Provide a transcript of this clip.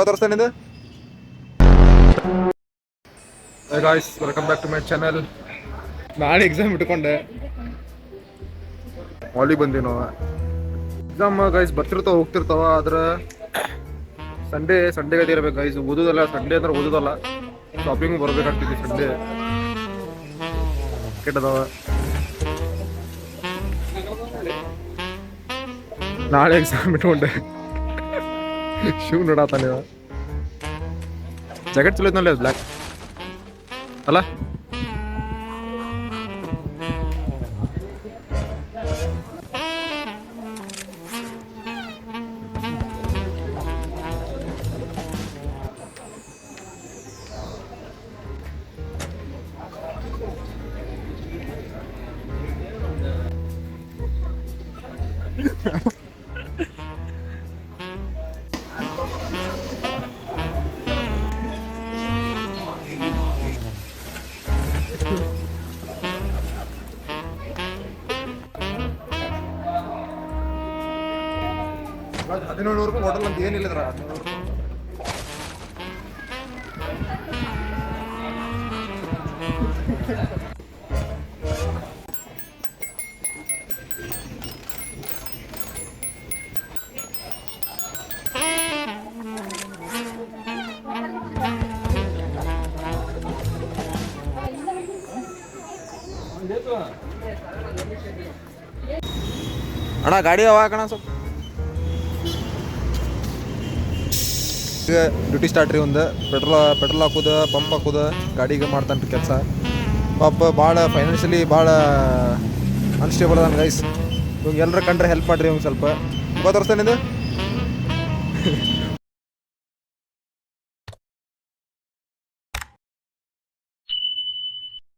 ತೋರಿಸ್ತಾನಿಂದ. Guys welcome back to my channel. ನಾಳೆ exam ಇಟ್ಕೊಂಡೆ ಹಾಲಿ ಬಂದೀವಿ ನಾವು. ಎಕ್ಸಾಮ್ ಗೈಸ್ ಬರ್ತಿರ್ತಾವ ಹೋಗ್ತಿರ್ತಾವ. ಆದ್ರೆ ಸಂಡೇ ಗದಿ ಇರ್ಬೇಕು ಗೈಸ್. ಓದೋದಲ್ಲ ಸಂಡೇ ಅಂದ್ರೆ ಓದೋದಲ್ಲ, ಶಾಪಿಂಗ್ ಬರ್ಬೇಕಾಗ್ತೈತಿ. ಸಂಡೇ ಕೆಟ್ಟದವ. ನಾಳೆ ಎಕ್ಸಾಮ್ ಇಟ್ಕೊಂಡೆ. ಶಿವ್ ನೋಡತ್ತಾನೆ. ಜಾಕೆಟ್ ಚಲೋ ಐತ್ನಲ್ಲಿ ಅದು ಬ್ಲ್ಯಾಕ್ ಅಲ್ಲ. ₹1700 ಹೋಟೆಲ್ ಅಂತ ಏನಿಲ್ಲ. ಅಣ್ಣ ಗಾಡಿ ಅವ ಕಣ ಸ್ವಲ್ಪ. ಈಗ ಡ್ಯೂಟಿ ಸ್ಟಾರ್ಟ್ ರೀ. ಒಂದು ಪೆಟ್ರೋಲ್ ಹಾಕೋದು, ಪಂಪ್ ಹಾಕೋದು, ಗಾಡಿಗೆ ಮಾಡ್ತಾನೆ ರೀ ಕೆಲಸ. ಪಾಪ ಭಾಳ ಫೈನಾನ್ಷಿಯಲಿ ಭಾಳ ಅನ್ಸ್ಟೇಬಲ್ ಅದಾನ ಗೈಸ್. ಇವಾಗ ಎಲ್ಲರ ಕಂಡ್ರೆ ಹೆಲ್ಪ್ ಮಾಡಿರಿ ಇವಂಗೆ ಸ್ವಲ್ಪ. ತೋರಿಸ್ತಾನಿಂದ.